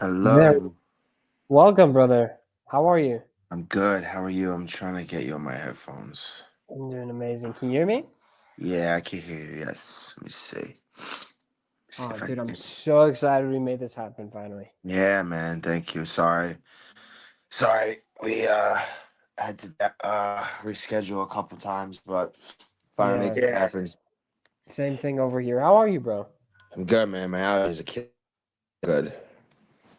There. Hello. Welcome, brother. How are you? I'm good. How are you? I'm trying to get you on my headphones. I'm doing amazing. Can you hear me? Yeah, I can hear you. Yes. Let me see. See Oh, if I dude, I'm can. so excited we made this happen finally. Yeah, man. Thank you. Sorry. Sorry. We had to reschedule a couple times, but finally Yeah, make it happen. same thing over here. How are you, bro? I'm good, man. My allergies are good.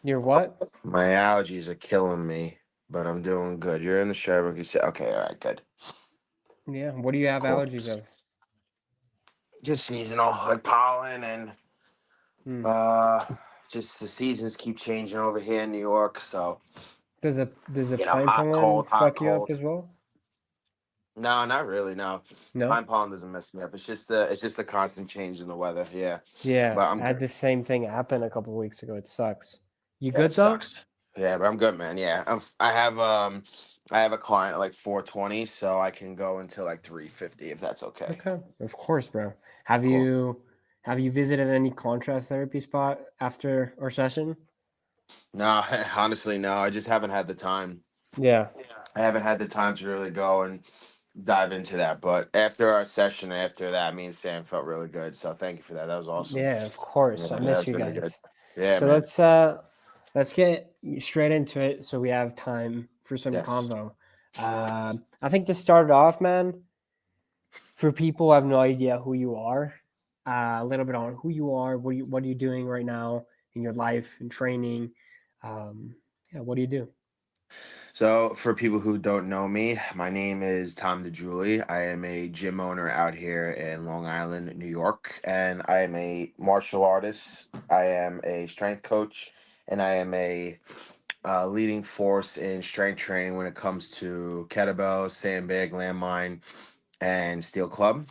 You're what? My allergies are killing me, but I'm doing good. You're in the shower. You say, okay, all right, good. Yeah, what do you have Cool. allergies of? Just seasonal, like pollen and Hmm. Uh, just the seasons keep changing over here in New York, so Does a pine hot, pollen cold, hot, fuck you up cold. as well? No, not really. No, No? pine pollen doesn't mess me up. It's just the constant change in the weather. Yeah, Yeah, but I'm I had good. the same thing happen a couple weeks ago. It sucks. You Yeah, it good though? sucks. Yeah, but I'm good, man. Yeah, I have a client at like 4:20, so I can go until like 3:50 if that's okay. Okay, of course, bro. Have Cool. you have you visited any contrast therapy spot after our session? No, honestly, no. I just haven't had the time. Yeah. I haven't had the time to really go and dive into that. But after our session, after that, me and Sam felt really good. So thank you for that. That was awesome. Yeah, of Yeah, course. I that miss was you really good. guys. Yeah, So man. let's get straight into it so we have time for some Yes. convo. I think to start it off, man, for people who have no idea who you are, a little bit on who you are, what are you doing right now in your life and training. Um, yeah, what do you do? So, for people who don't know me, my name is Tom DeJulie. I am a gym owner out here in Long Island, New York, and I am a martial artist. I am a strength coach, and I am a leading force in strength training when it comes to kettlebell, sandbag, landmine, and steel club,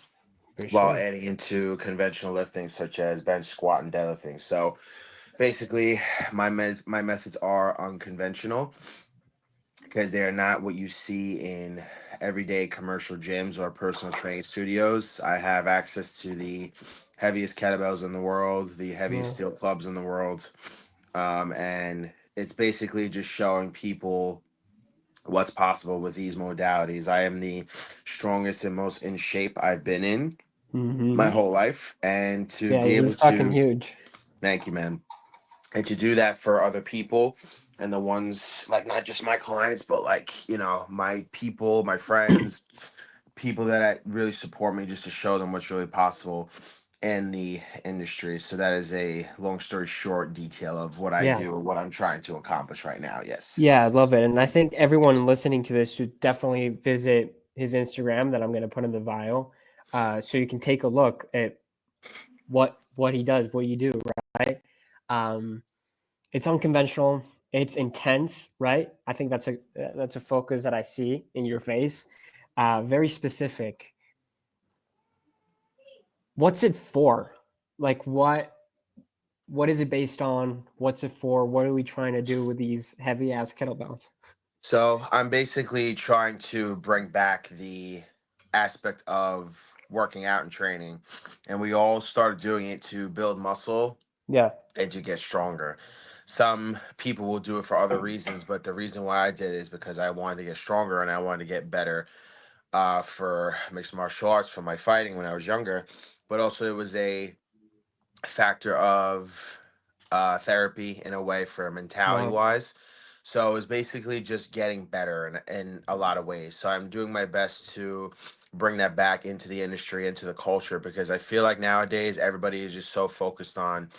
For while sure. adding into conventional lifting such as bench, squat, and deadlifting. So basically, my methods are unconventional because they are not what you see in everyday commercial gyms or personal training studios. I have access to the heaviest kettlebells in the world, the heaviest Yeah. steel clubs in the world, and it's basically just showing people what's possible with these modalities. I am the strongest and most in shape I've been in my Hmm. whole life, and to Yeah, be he's able fucking to huge. thank you, man, and to do that for other people and the ones like not just my clients, but like my people, my friends, people that really support me, just to show them what's really possible in the industry. So that is a long story short detail of what I Yeah. do, what I'm trying to accomplish right now. Yes. Yeah, I love it. And I think everyone listening to this should definitely visit his Instagram that I'm going to put in the bio. So you can take a look at what he does, what you do, right? Um, it's unconventional, it's intense, right? I think that's a focus that I see in your face. Very specific. What's it for? Like what is it based on? What's it for? What are we trying to do with these heavy ass kettlebells? So I'm basically trying to bring back the aspect of working out and training. And we all started doing it to build muscle Yeah. and to get stronger. Some people will do it for other reasons, but the reason why I did it is because I wanted to get stronger and I wanted to get better for mixed martial arts, for my fighting when I was younger. But also, it was a factor of therapy in a way for mentality Wow. wise. So it was basically just getting better in a lot of ways. So I'm doing my best to bring that back into the industry, into the culture, because I feel like nowadays everybody is just so focused on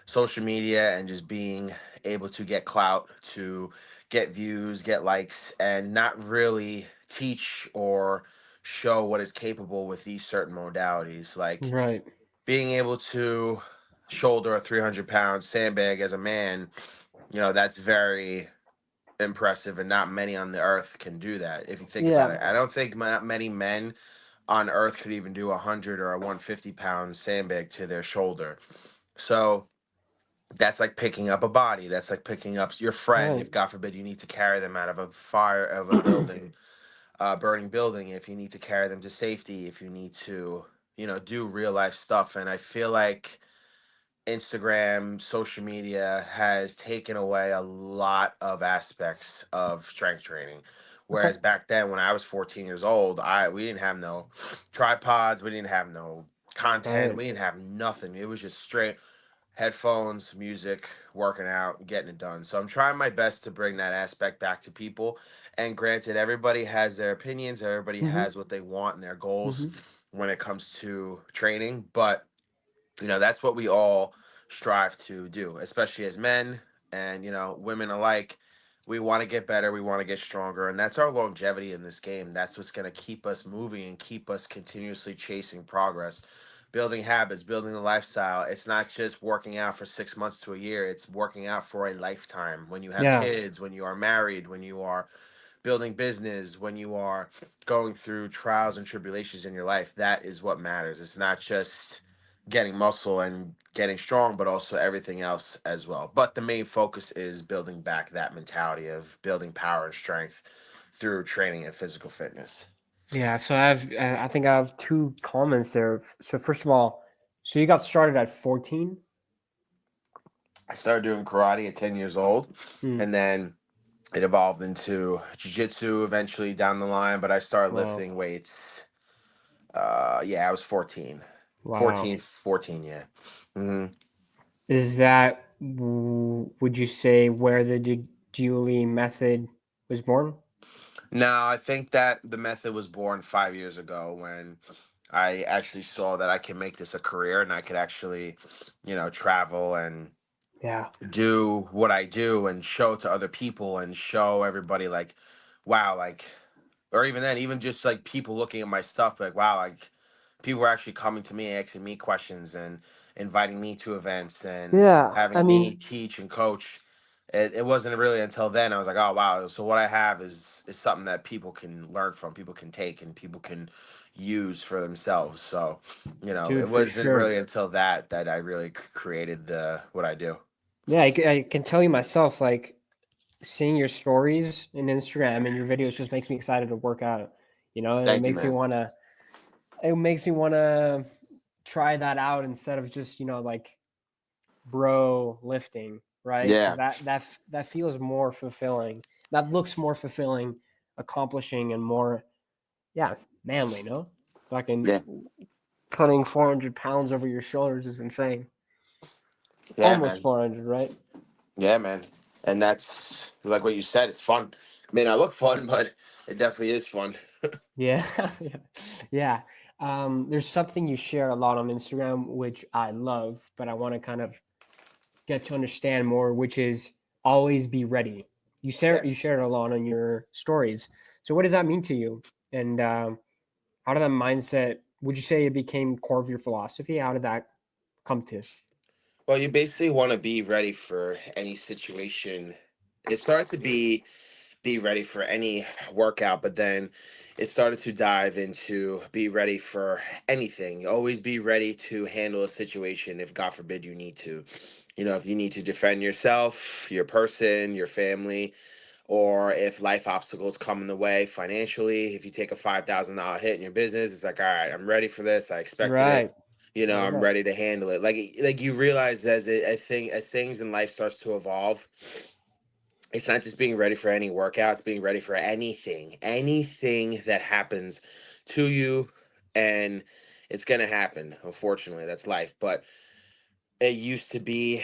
social media and just being able to get clout, to get views, get likes, and not really teach or show what is capable with these certain modalities. Like Right. being able to shoulder a 300-pound sandbag as a man, that's very impressive, and not many on the earth can do that. If you think about Yeah. it, I don't think many men on earth could even do 100 or a 150-pound sandbag to their shoulder. So that's like picking up a body. That's like picking up your friend. Right. If God forbid you need to carry them out of a fire of a building, burning building, if you need to carry them to safety, if you need to, do real life stuff. And I feel like Instagram, social media has taken away a lot of aspects of strength training. Okay. Whereas back then, when I was 14 years old, we didn't have no tripods, we didn't have no content, Right. we didn't have nothing. It was just straight headphones, music, working out, getting it done. So I'm trying my best to bring that aspect back to people. And granted, everybody has their opinions, everybody Mm-hmm. has what they want and their goals Mm-hmm. when it comes to training, but that's what we all strive to do, especially as men and women alike. We want to get better, we want to get stronger, and that's our longevity in this game. That's what's going to keep us moving and keep us continuously chasing progress, building habits, building a lifestyle. It's not just working out for 6 months to a year, it's working out for a lifetime. When you have Yeah. kids, when you are married, when you are building business, when you are going through trials and tribulations in your life, that is what matters. It's not just getting muscle and getting strong, but also everything else as well. But the main focus is building back that mentality of building power and strength through training and physical fitness. Yeah. So I think I have two comments there. So first of all, so you got started at 14. I started doing karate at 10 years old, Hmm. and then it evolved into jiu-jitsu eventually down the line, but I started Wow. lifting weights. Yeah, I was 14. Wow. 14, 14, yeah. Hmm. Is that, would you say, where the Julie method was born? No, I think that the method was born 5 years ago when I actually saw that I can make this a career and I could actually, travel and Yeah. do what I do and show to other people and show everybody like, wow, like, or even then, even just like people looking at my stuff, like, wow, like people were actually coming to me, asking me questions and inviting me to events and Yeah. I having me mean, teach and coach. It wasn't really until then I was like, oh wow, so what I have is something that people can learn from, people can take, and people can use for themselves. So, dude, it for wasn't sure. really until that I really created the what I do. Yeah, I can tell you myself, like, seeing your stories in Instagram and your videos just makes me excited to work out, and Thank you, man. it makes me want to try that out instead of just, like, bro lifting, right? Because Yeah, that feels more fulfilling. That looks more fulfilling, accomplishing, and more, yeah, manly. No, fucking yeah, putting 400 pounds over your shoulders is insane. yeah, Almost man. 400, right? Yeah, man. And that's like what you said. It's fun. I mean, I look fun, but it definitely is fun. Yeah, yeah. There's something you share a lot on Instagram, which I love, but I want to kind of get to understand more, which is always be ready. You Yes. shared a lot on your stories. So what does that mean to you? And how did that mindset? Would you say it became core of your philosophy? How did that come to? Well, you basically want to be ready for any situation. It started to be ready for any workout, but then it started to dive into be ready for anything. Always be ready to handle a situation if God forbid you need to. If you need to defend yourself, your person, your family, or if life obstacles come in the way financially, if you take a $5,000 hit in your business, it's like, all right, I'm ready for this. I expected it. Right. I love I'm that. ready to handle it. Like you realize as things in life starts to evolve, it's not just being ready for any workout, it's being ready for anything that happens to you, and it's gonna happen. Unfortunately, that's life. But it used to be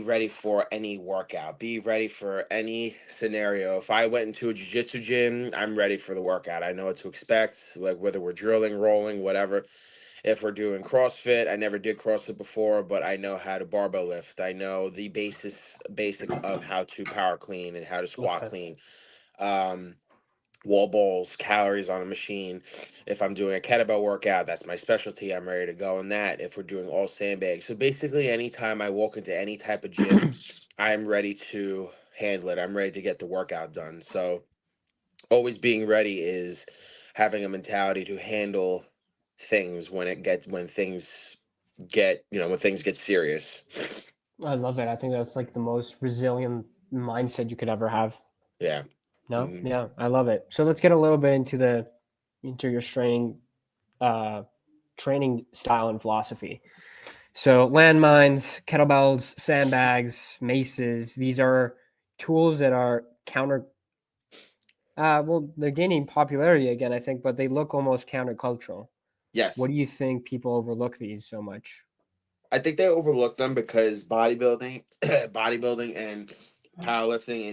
ready for any workout, be ready for any scenario. If I went into a jiu-jitsu gym, I'm ready for the workout. I know what to expect, like whether we're drilling, rolling, whatever. If we're doing CrossFit, I never did CrossFit before, but I know how to barbell lift. I know the basics of how to power clean and how to squat Okay. clean. Um, Wall balls, calories on a machine. If I'm doing a kettlebell workout, that's my specialty. I'm ready to go in that. If we're doing all sandbags. So basically, anytime I walk into any type of gym, I'm ready to handle it. I'm ready to get the workout done. So always being ready is having a mentality to handle things when things get serious. I love it. I think that's like the most resilient mindset you could ever have. Yeah. No, Hmm. yeah, I love it. So let's get a little bit into your training, training style and philosophy. So landmines, kettlebells, sandbags, maces, these are tools that are counter well, they're gaining popularity again, I think, but they look almost countercultural. What Yes. do you think people overlook these so much? I think they overlook them because bodybuilding, bodybuilding and powerlifting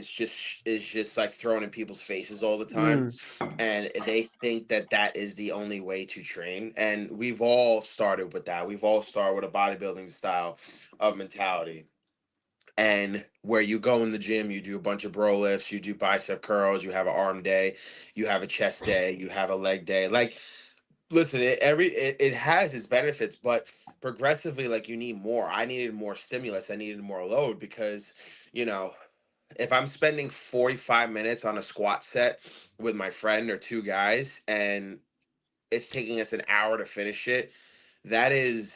is just like thrown in people's faces all the time, Mm, and they think that that is the only way to train. And we've all started with that. We've all started with a bodybuilding style of mentality, and where you go in the gym, you do a bunch of bro lifts, you do bicep curls, you have an arm day, you have a chest day, you have a leg day, like listen, it has its benefits, but progressively, like you need more. I needed more stimulus. I needed more load because, you know, if I'm spending 45 minutes on a squat set with my friend or two guys, and it's taking us an hour to finish it, that is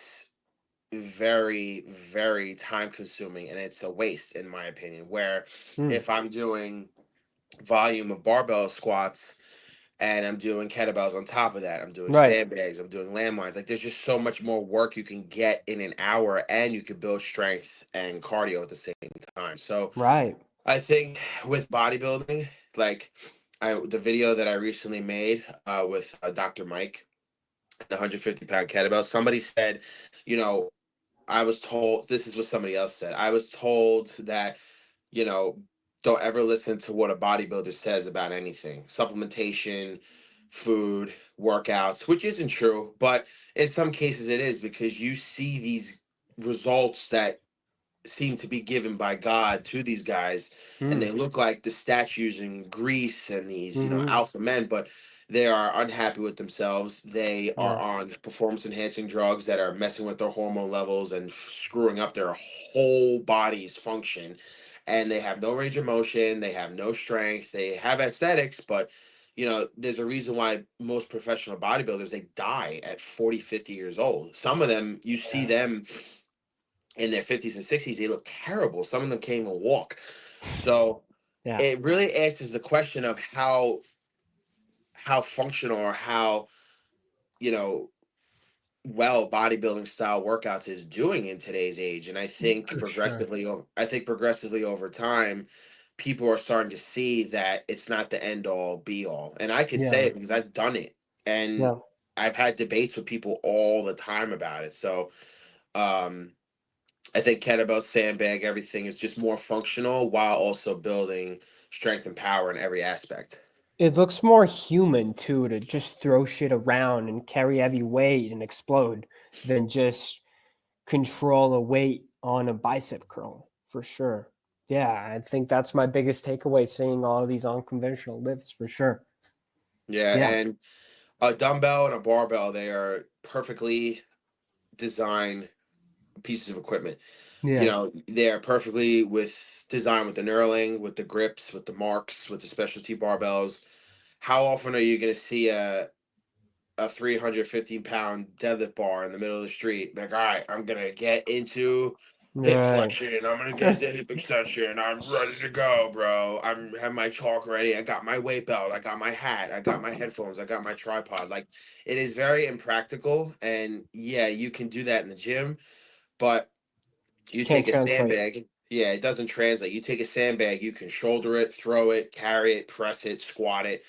very, very time consuming, and it's a waste in my opinion. Where mm, if I'm doing volume of barbell squats and I'm doing kettlebells on top of that. I'm doing right. sandbags. I'm doing landmines. Like there's just so much more work you can get in an hour, and you can build strength and cardio at the same time. So Right. I think with bodybuilding, like the video that I recently made with Dr. Mike, the 150-pound kettlebell, somebody said, you know, I was told, this is what somebody else said. I was told that, you know, don't ever listen to what a bodybuilder says about anything. Supplementation, food, workouts, which isn't true, but in some cases it is because you see these results that seem to be given by God to these guys, and they Mm, look like the statues in Greece and these, mm-hmm. alpha men, but they are unhappy with themselves. They are Yeah. on performance enhancing drugs that are messing with their hormone levels and screwing up their whole body's function. And they have no range of motion, they have no strength, they have aesthetics, but there's a reason why most professional bodybuilders they die at 40, 50 years old. Some of them, you see Yeah. them in their 50s and 60s, they look terrible. Some of them can't even walk. So Yeah. it really answers the question of how functional or how, you know, well bodybuilding style workouts is doing in today's age. And For sure. I think progressively over time, people are starting to see that it's not the end all be all. And I could say Yeah. it because I've done it. And Yeah. I've had debates with people all the time about it. So um I think kettlebell, sandbag, everything is just more functional while also building strength and power in every aspect. It looks more human too to just throw shit around and carry heavy weight and explode than just control a weight on a bicep curl for sure. Yeah, I think that's my biggest takeaway seeing all of these unconventional lifts for sure. Yeah, Yeah. and a dumbbell and a barbell, they are perfectly designed pieces of equipment. Yeah. They are perfectly with designed with the knurling, with the grips, with the marks, with the specialty barbells. How often are you going to see a 315-pound deadlift bar in the middle of the street? Like, all right, I'm gonna get into hip Right. flexion. I'm gonna get into hip extension. I'm ready to go, bro. I'm have my chalk ready. I got my weight belt. I got my hat. I got my headphones. I got my tripod. Like, it is very impractical. And yeah, you can do that in the gym, but you Can't take a translate. sandbag. Yeah, it doesn't translate. You take a sandbag, you can shoulder it, throw it, carry it, press it, squat it,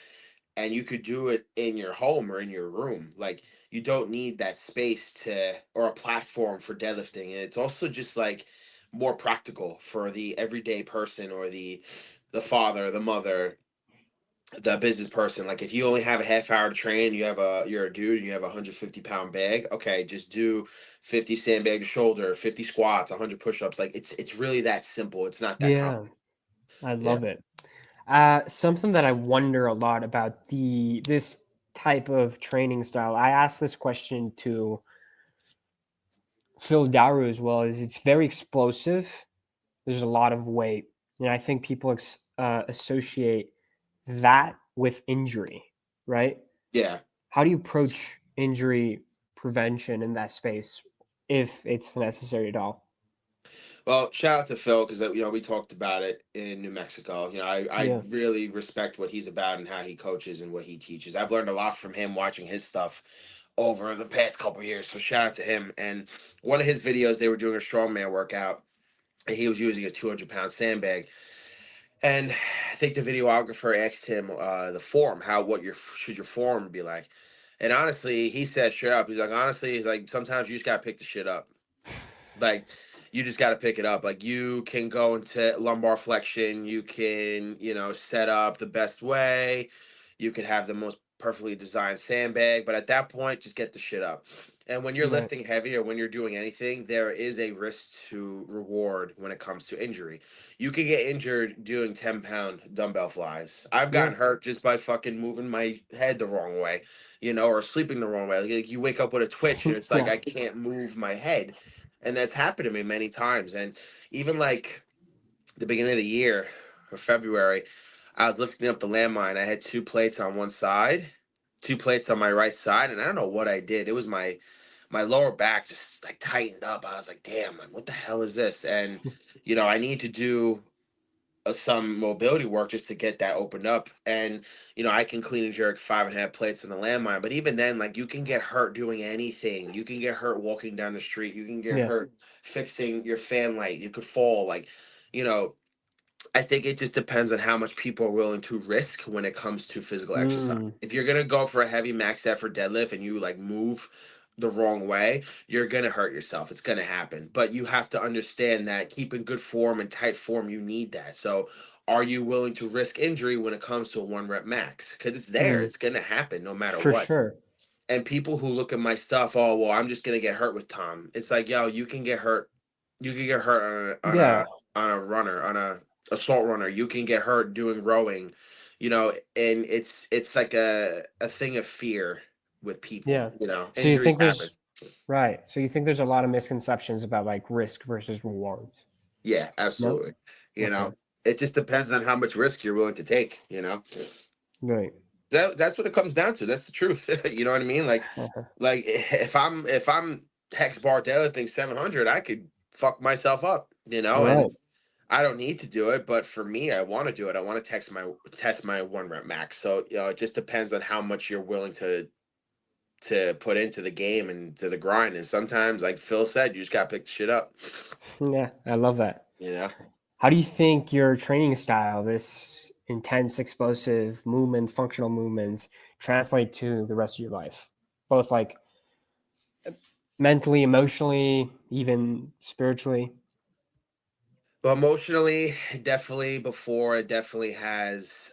and you could do it in your home or in your room. Like you don't need that space to or a platform for deadlifting. And it's also just like more practical for the everyday person or the father, the mother, the business person. Like if you only have a half hour to train, you're a dude and you have a 150-pound bag. Okay, just do 50 sandbag to shoulder, 50 squats, 100 push-ups. Like it's really that simple. It's not that Yeah, complicated. I Yeah. love it. Something that I wonder a lot about this type of training style. I asked this question to Phil Daru as well. Is it's very explosive. There's a lot of weight, and I think people associate that with injury, right? Yeah. How do you approach injury prevention in that space if it's necessary at all? Well, shout out to Phil because we talked about it in New Mexico. I Yeah. really respect what he's about and how he coaches and what he teaches. I've learned a lot from him watching his stuff over the past couple years. So shout out to him. And one of his videos, they were doing a strongman workout, and he was using a 200-pound sandbag. And I think the videographer asked him the form, how what your should your form be like? And honestly, he said straight up, he's like, honestly, he's like, sometimes you just gotta pick the shit up. Like you just got to pick it up. Like you can go into lumbar flexion, you can, set up the best way, you could have the most perfectly designed sandbag, but at that point just get the shit up. And when you're Right. lifting heavy or when you're doing anything, there is a risk to reward when it comes to injury. You can get injured doing 10-pound dumbbell flies. I've Yeah. gotten hurt just by fucking moving my head the wrong way, or sleeping the wrong way. Like you wake up with a twitch and it's like Yeah. I can't move my head, and that's happened to me many times. And even like the beginning of the year or February, I was lifting up the landmine. I had two plates on one side, two plates on my right side, and I don't know what I did. It was my lower back just like tightened up. I was like, damn, like, what the hell is this? And I need to do some mobility work just to get that opened up. And I can clean and jerk 5.5 plates on the landmine, but even then, like, you can get hurt doing anything. You can get hurt walking down the street, you can get Yeah. hurt fixing your fan light, you could fall, like, you know I think it just depends on how much people are willing to risk when it comes to physical exercise. Mm. If you're gonna go for a heavy max effort deadlift and you like move the wrong way, you're gonna hurt yourself. It's gonna happen. But you have to understand that keeping good form and tight form, you need that. So are you willing to risk injury when it comes to a 1 rep max? Because it's there. Mm. It's gonna happen no matter For what. sure. And people who look at my stuff, oh well, I'm just gonna get hurt with Tom. It's like, yo, you can get hurt. You can get hurt Yeah. on a runner, on a assault runner. You can get hurt doing rowing, and it's like a thing of fear with people. Yeah. So you Injuries think happen. there's right. So you think there's a lot of misconceptions about like risk versus rewards. Yeah, No. absolutely. You Okay. know, it just depends on how much risk you're willing to take. Right. That's what it comes down to. That's the truth. You know what I mean? Like if I'm hex bar deadlifting 700, I could fuck myself up. And Right. I don't need to do it, but for me, I want to do it. I want to test my 1 rep max. So it just depends on how much you're willing to put into the game and to the grind. And sometimes, like Phil said, you just gotta pick the shit up. Yeah. I love that. You know. How do you think your training style, this intense, explosive movements, functional movements, translate to the rest of your life? Both like mentally, emotionally, even spiritually. But emotionally, definitely before it definitely has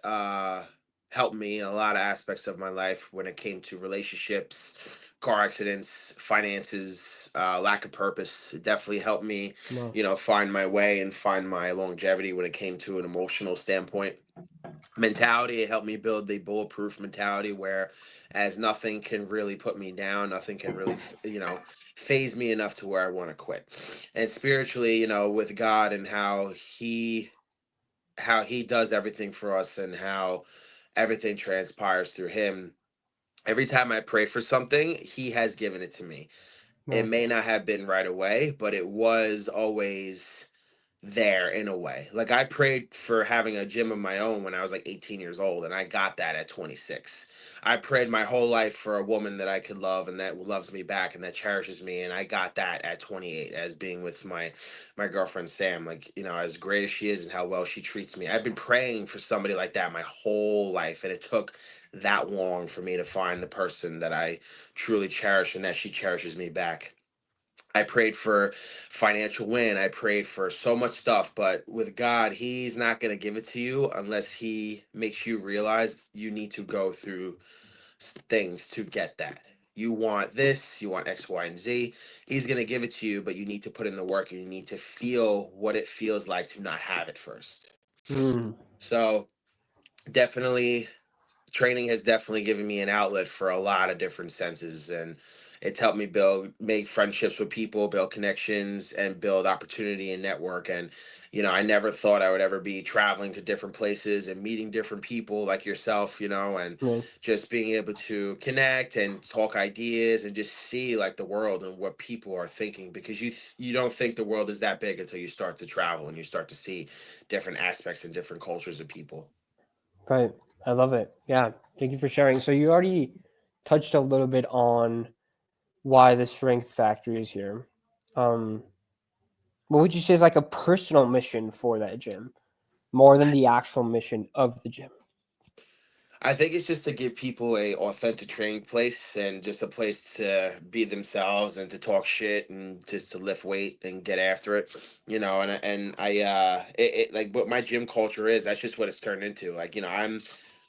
helped me in a lot of aspects of my life when it came to relationships, car accidents, finances, lack of purpose. It definitely helped me, No. find my way and find my longevity when it came to an emotional standpoint. Mentality, it helped me build the bulletproof mentality where as nothing can really put me down, nothing can really phase me enough to where I want to quit. And spiritually, with God and how he does everything for us and how everything transpires through him. Every time I prayed for something, he has given it to me. It No. may not have been right away, but it was always there in a way. Like I prayed for having a gym of my own when I was like 18 years old, and I got that at 26. I prayed my whole life for a woman that I could love and that loves me back and that cherishes me, and I got that at 28 as being with my girlfriend Sam. Like, as great as she is and how well she treats me. I've been praying for somebody like that my whole life, and it took that long for me to find the person that I truly cherish and that she cherishes me back. I prayed for financial win. I prayed for so much stuff, but with God, He's not going to give it to you unless He makes you realize you need to go through things to get that. You want this, you want X, Y, and Z. He's going to give it to you, but you need to put in the work and you need to feel what it feels like to not have it first. Mm. So, definitely training has definitely given me an outlet for a lot of different senses, and it's helped me make friendships with people, build connections, and build opportunity and network. And I never thought I would ever be traveling to different places and meeting different people like yourself, and Yeah. just being able to connect and talk ideas and just see like the world and what people are thinking, because you don't think the world is that big until you start to travel and you start to see different aspects and different cultures of people. Right. I love it. Yeah. Thank you for sharing. So you already touched a little bit on why the strength factory is here. Um, what would you say is like a personal mission for that gym, more than the actual mission of the gym? I think it's just to give people a authentic training place and just a place to be themselves and to talk shit and just to lift weight and get after it, you know. And like what my gym culture is. That's just what it's turned into. Like you know,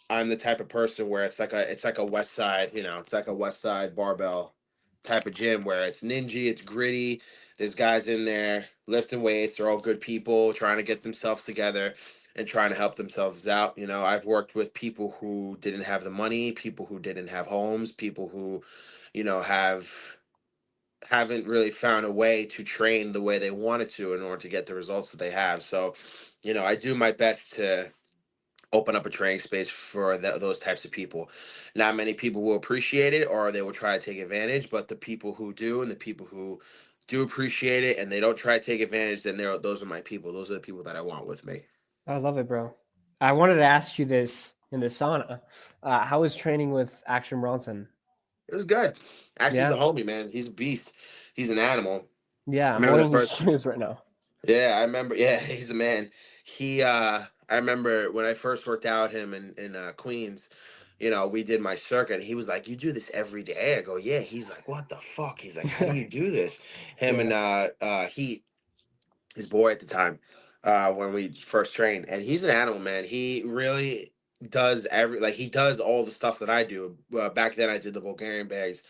I'm the type of person where it's like a West Side, you know, it's like a West Side barbell type of gym where it's ninja, it's gritty. There's guys in there lifting weights. They're all good people trying to get themselves together and trying to help themselves out. You know, I've worked with people who didn't have the money, people who didn't have homes, people who, you know, haven't really found a way to train the way they wanted to in order to get the results that they have. So, you know, I do my best to open up a training space for those types of people. Not many people will appreciate it or they will try to take advantage, but the people who do and the people who do appreciate it and they don't try to take advantage, then those are my people. Those are the people that I want with me. I love it, bro. I wanted to ask you this in the sauna. How was training with Action Bronson? It was good. Actually, he's Yeah, a homie, man. He's a beast. He's an animal. I yeah. I'm remember the wearing his first. shoes right now. Yeah, I remember. Yeah, he's a man. I remember when I first worked out him in Queens. You know, we did my circuit. And he was like, "You do this every day?" I go, "Yeah." He's like, "What the fuck?" He's like, "How do you do this?" Him Yeah, and he his boy at the time when we first trained, and he's an animal, man. He really does he does all the stuff that I do. Back then I did the Bulgarian bags.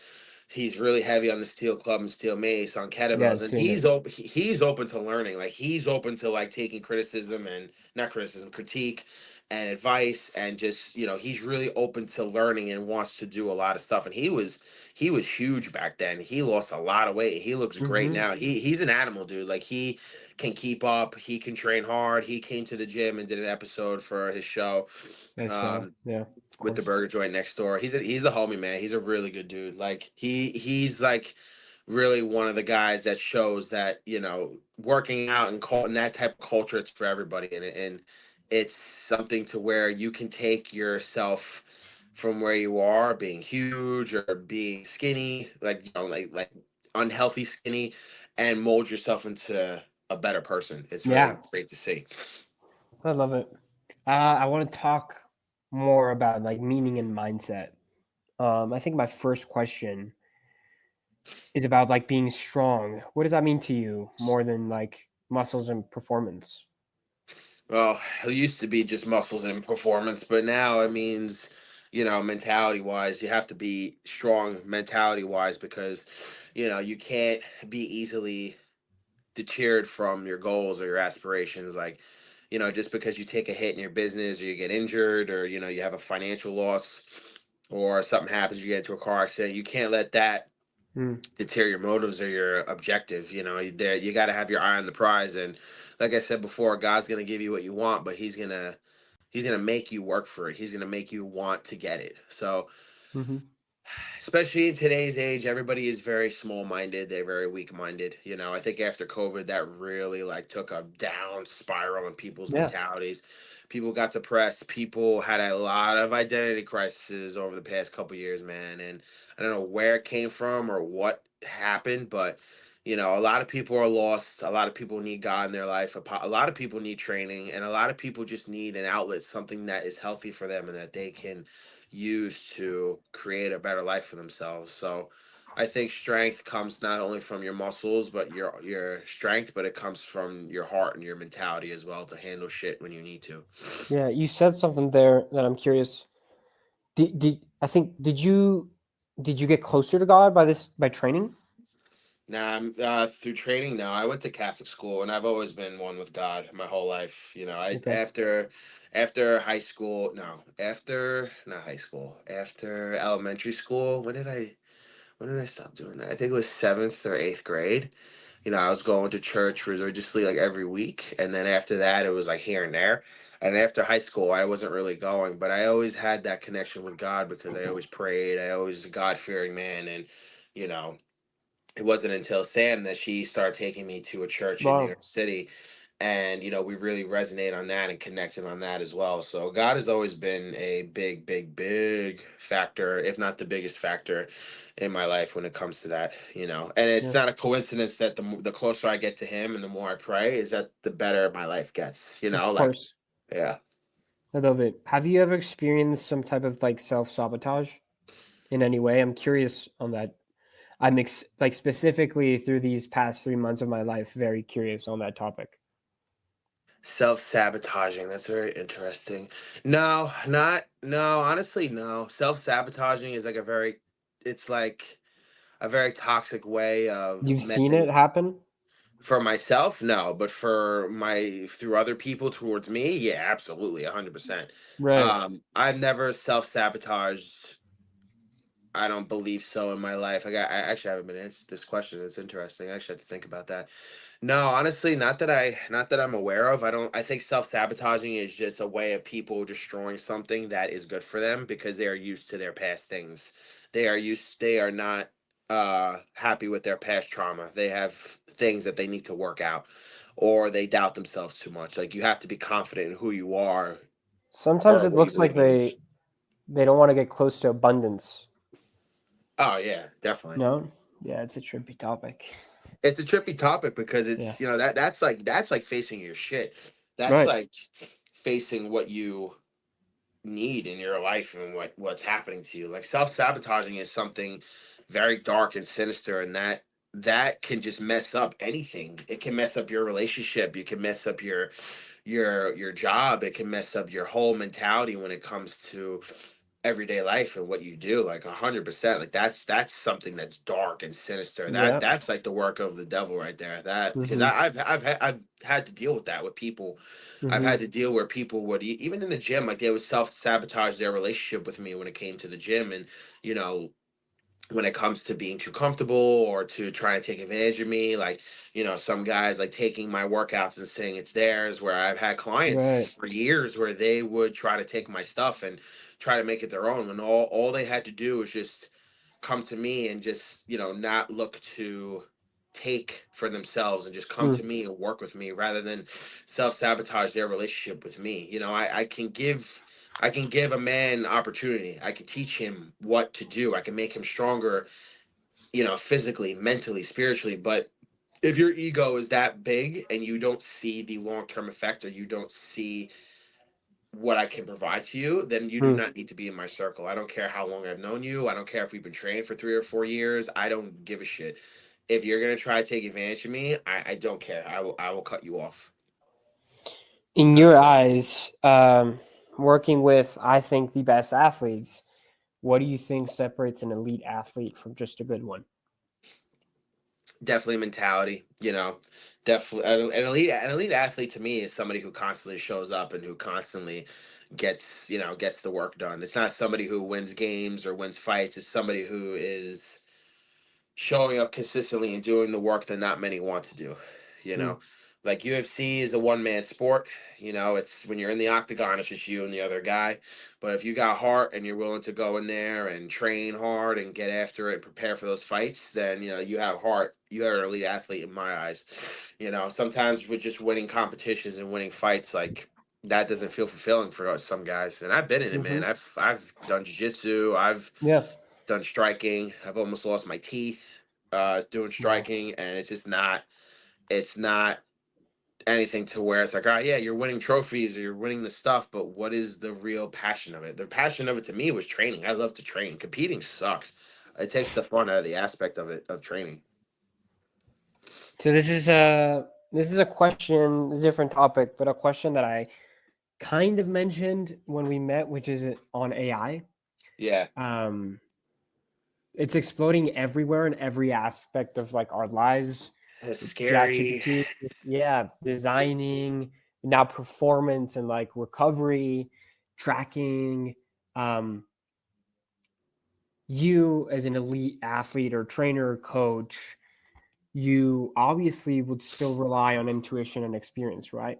He's really heavy on the steel club and steel mace on yeah. I've kettlebells, and seen it. he's open to learning. Like he's open to like taking criticism and not criticism, critique and advice, and just you know he's really open to learning and wants to do a lot of stuff. And he was huge back then. He lost a lot of weight. He looks great Mm-hmm. now. He's an animal, dude. Like he can keep up. He can train hard. He came to the gym and did an episode for his show. I saw. Um, Yeah, of with the course. burger joint next door. He's the homie, man. He's a really good dude. Like he's like really one of the guys that shows that you know working out and that type of culture it's for everybody, and it's something to where you can take yourself from where you are, being huge or being skinny, like you know, like unhealthy skinny, and mold yourself into a better person. It's really Yeah, great to see. I love it. I want to talk more about like meaning and mindset. I think my first question is about like being strong. What does that mean to you more than like muscles and performance? Well, it used to be just muscles and performance, but now it means, you know, mentality wise, you have to be strong mentality wise because, you know, you can't be easily deterred from your goals or your aspirations. Like, you know, just because you take a hit in your business or you get injured or, you know, you have a financial loss or something happens, you get into a car accident, you can't let that Mm, deter your motives or your objective. You know, you got to have your eye on the prize. And like I said before, God's gonna give you what you want, but He's gonna make you work for it. He's gonna make you want to get it. So mm-hmm. especially in today's age, everybody is very small minded. They're very weak minded. You know, I think after COVID, that really like took a down spiral in people's Yeah. mentalities. People got depressed. People had a lot of identity crises over the past couple years, man. And I don't know where it came from or what happened, but you know, a lot of people are lost. A lot of people need God in their life. A lot of people need training, and a lot of people just need an outlet, something that is healthy for them and that they can use to create a better life for themselves. So I think strength comes not only from your muscles, but your strength, but it comes from your heart and your mentality as well to handle shit when you need to. Yeah, you said something there that I'm curious. Did I think did you get closer to God by this by training? Now I'm through training now. I went to Catholic school and I've always been one with God my whole life. You know, I Okay. after high school, no, after not high school, after elementary school, when did I stop doing that? I think it was seventh or eighth grade. You know, I was going to church religiously like every week. And then after that, it was like here and there. And after high school, I wasn't really going, but I always had that connection with God because I always prayed. I always was a God fearing man. And, you know, it wasn't until Sam that she started taking me to a church in New Wow. York City and we really resonate on that and connected on that as well. So God has always been a big, big, big factor, if not the biggest factor in my life when it comes to that. And it's Yeah, not a coincidence that the closer I get to him and the more I pray, is that the better my life gets. of Like, course. yeah. I love it. Have you ever experienced some type of like self-sabotage in any way? I'm curious on that. Like specifically through these past 3 months of my life, very curious on that topic. Self-sabotaging, that's very interesting. No, not no, honestly, no. Self-sabotaging is like it's like a very toxic way of You've seen it messing. happen? For myself, no, but through other people towards me, yeah, absolutely, 100%. Right. I've never self-sabotaged. I don't believe so in my life. I actually haven't been answered this question. It's interesting. I actually have to think about that. No, honestly, not that I'm aware of. I think self-sabotaging is just a way of people destroying something that is good for them because they are used to their past things. They are not happy with their past trauma. They have things that they need to work out, or they doubt themselves too much. Like, you have to be confident in who you are Sometimes or it what you looks like believe. they don't want to get close to abundance. Oh yeah, definitely. No? Yeah, it's a trippy topic. It's a trippy topic because Yeah. it's that's like facing your shit. That's Right. like facing what you need in your life and what's happening to you. Like, self-sabotaging is something very dark and sinister, and that can just mess up anything. It can mess up your relationship. You can mess up your job. It can mess up your whole mentality when it comes to everyday life and what you do. Like, 100%. Like, that's something that's dark and sinister. Yeah. That's like the work of the devil right there. That because Mhm. I've had to deal with that with people. I've had Mhm. to deal where people would even in the gym, like, they would self-sabotage their relationship with me when it came to the gym. And you know when it comes to being too comfortable or to try and take advantage of me, like, some guys like taking my workouts and saying it's theirs, where I've had clients Right. for years where they would try to take my stuff and try to make it their own, when all they had to do was just come to me and just not look to take for themselves and just come to Mm. me and work with me rather than self-sabotage their relationship with me. I can give a man opportunity. I can teach him what to do. I can make him stronger, physically, mentally, spiritually. But if your ego is that big and you don't see the long-term effect, or you don't see what I can provide to you, then you do Mm. not need to be in my circle. I don't care how long I've known you. I don't care if we've been trained for 3 or 4 years. I don't give a shit. If you're gonna try to take advantage of me, I don't care. I will cut you off. In I don't your care. eyes, working with, I think, the best athletes, what do you think separates an elite athlete from just a good one? Definitely mentality. Definitely an elite athlete to me is somebody who constantly shows up and who constantly gets the work done. It's not somebody who wins games or wins fights. It's somebody who is showing up consistently and doing the work that not many want to do. You Mm. know, like, UFC is a one man sport. It's when you're in the octagon, it's just you and the other guy. But if you got heart and you're willing to go in there and train hard and get after it, prepare for those fights, then you have heart. You are an elite athlete in my eyes. Sometimes with just winning competitions and winning fights, like, that doesn't feel fulfilling for some guys. And I've been in it, man. Mhm. I've done jiu-jitsu. I've Yeah. done striking. I've almost lost my teeth doing Wow. striking, and it's not anything to where it's like, oh yeah, you're winning trophies or you're winning the stuff, but what is the real passion of it? The passion of it to me was training. I love to train. Competing sucks. It takes the fun out of the aspect of it, of training. So this is a question, a different topic, but a question that I kind of mentioned when we met, which is on AI. Yeah, Um, it's exploding everywhere in every aspect of like our lives. it's With scary. ChatGPT, yeah, designing, now performance and like recovery, tracking. Um, you as an elite athlete or trainer or coach, you obviously would still rely on intuition and experience, right?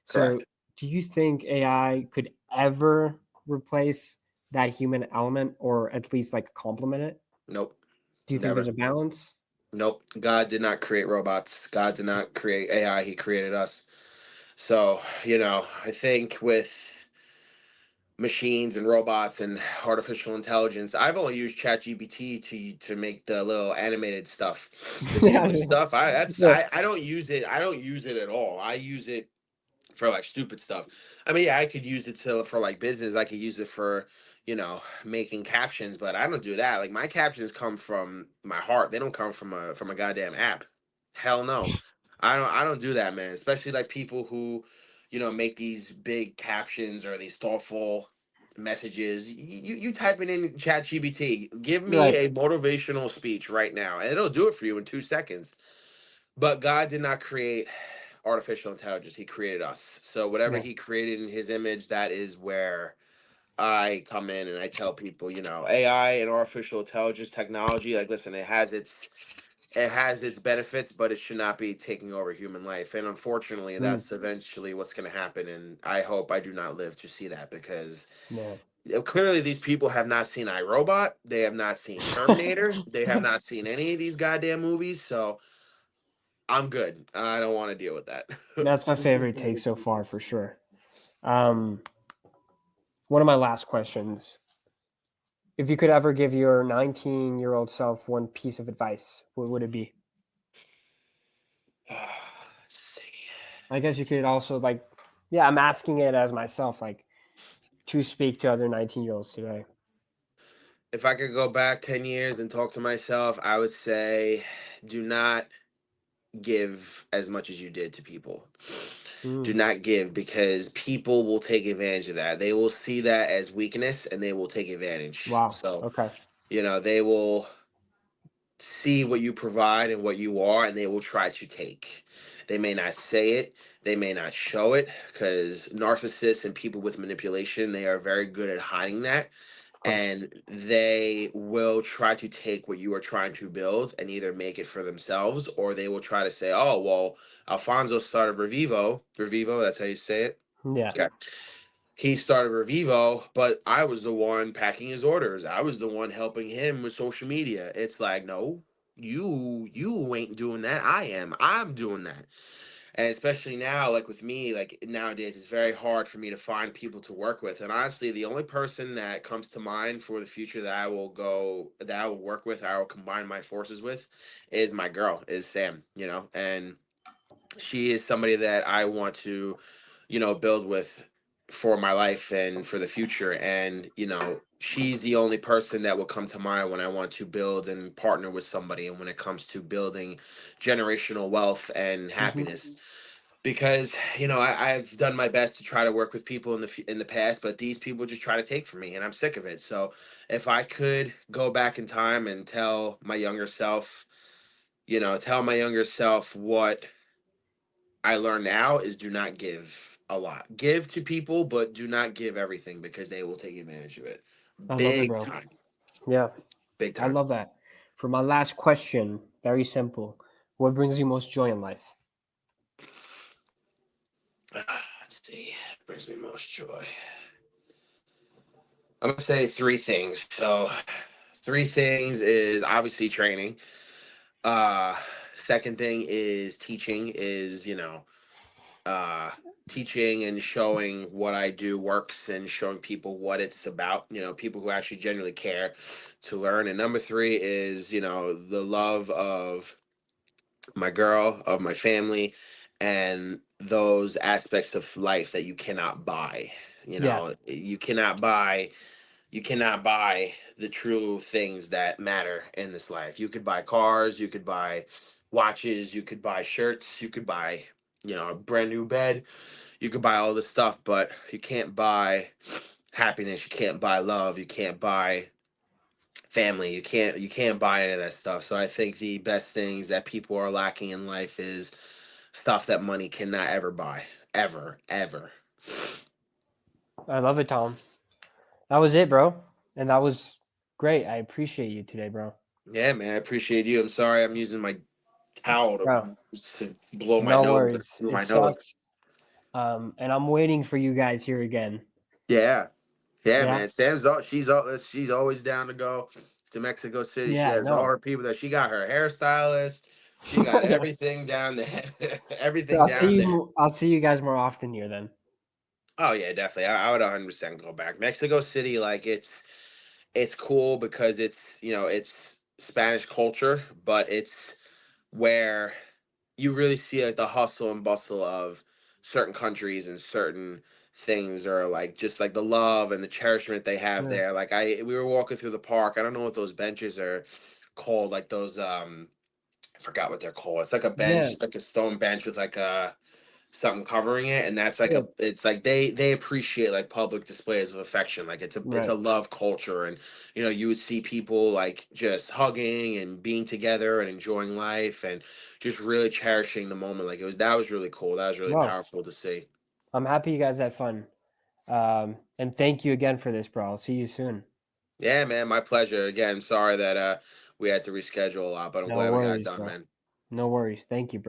So, Correct. do you think AI could ever replace that human element or at least like complement it? Nope. Do you think there's Never. a balance? Nope. God did not create robots. God did not create AI. He created us. So, I think with machines and robots and artificial intelligence, I've only used ChatGPT to make the little animated stuff, the Yeah, humor stuff. yeah, I don't use it. I don't use it at all. I use it for like stupid stuff. I mean, yeah, I could use it for like business. I could use it for, making captions, but I don't do that. Like my captions come from my heart. They don't come from a goddamn app. Hell no. I don't do that, man. Especially like people who, make these big captions or these thoughtful messages. You type it in chat GBT. Give me right. a motivational speech right now, and it'll do it for you in 2 seconds. But God did not create artificial intelligence. He created us. So whatever Yeah. he created in his image, that is where I come in and I tell people, AI and artificial intelligence technology, like listen, it has its benefits, but it should not be taking over human life. And unfortunately, Mm, that's eventually what's going to happen. And I hope I do not live to see that because yeah. clearly these people have not seen iRobot. They have not seen Terminator. They have not seen any of these goddamn movies. So I'm good. I don't want to deal with that. That's my favorite take so far for sure. Um, one of my last questions. If you could ever give your 19-year-old self one piece of advice, what would it be? Let's see. I guess you could also like, yeah, I'm asking it as myself, like to speak to other 19-year-olds today. If I could go back 10 years and talk to myself, I would say do not give as much as you did to people. Do Mm, not give because people will take advantage of that. They will see that as weakness and they will take advantage. wow. So, Okay. they will see what you provide and what you are, and they will try to take. They may not say it, they may not show it, because narcissists and people with manipulation, they are very good at hiding that. Of course. And they will try to take what you are trying to build and either make it for themselves, or they will try to say, oh, well, Alfonso started Revivo, that's how you say it. Yeah. Okay. He started Revivo, but I was the one packing his orders. I was the one helping him with social media. It's like, no, you ain't doing that. I am. I'm doing that. And especially now, like with me, like nowadays, it's very hard for me to find people to work with. And honestly, the only person that comes to mind for the future that I will work with, I will combine my forces with, is my girl, is Sam, and she is somebody that I want to, build with for my life and for the future. And, she's the only person that will come to mind when I want to build and partner with somebody. And when it comes to building generational wealth and Hmm. happiness, because I've done my best to try to work with people in the past, but these people just try to take from me, and I'm sick of it. So if I could go back in time and tell my younger self what I learn now is do not give a lot. Give to people, but do not give everything because they will take advantage of it. I love it, Big bro. time. Yeah, Big I time. love that. For my last question, very simple. What brings you most joy in life? Let's see. Brings me most joy. I'm gonna say three things. So three things is obviously training. Uh Second thing is teaching is, uh teaching and showing what I do works and showing people what it's about, people who actually genuinely care to learn. And number three is, the love of my girl, of my family, and those aspects of life that you cannot buy. Yeah, You cannot buy the true things that matter in this life. You could buy cars, you could buy watches, you could buy shirts, you could buy, a brand new bed, you could buy all this stuff, but you can't buy happiness, you can't buy love, you can't buy family, you can't buy any of that stuff. So I think the best things that people are lacking in life is stuff that money cannot ever buy. Ever, ever. I love it, Tom. That was it, bro. And that was great. I appreciate you today, bro. Yeah, man, I appreciate you. I'm sorry I'm using my towel Bro, to blow my no nose worries. through It my nose. sucks. And I'm waiting for you guys here again. Yeah, yeah, Yeah. man. She's always down to go to Mexico City. She Yeah, I has all know. her people that she got her hairstylist. She got Yeah. everything down there. So Everything down there. I'll see you guys more often here then. Oh yeah, definitely. I would 100% go back. Mexico City, like it's cool because it's Spanish culture, but it's where you really see like the hustle and bustle of certain countries and certain things, or like just like the love and the cherishment they have Yeah. there. Like we were walking through the park. I don't know what those benches are called, like those I forgot what they're called. It's like a bench, Yeah. it's like a stone bench with like a something covering it, and that's like Yeah. it's like they appreciate like public displays of affection. Like it's a Right. love culture, and you would see people like just hugging and being together and enjoying life and just really cherishing the moment. Like that was really cool. That was really Well, powerful to see. I'm happy you guys had fun. And thank you again for this, bro. I'll see you soon. Yeah, man, my pleasure. Again, sorry that we had to reschedule a lot, but I'm No glad we got it worries, done, bro. man. No worries. Thank you, bro.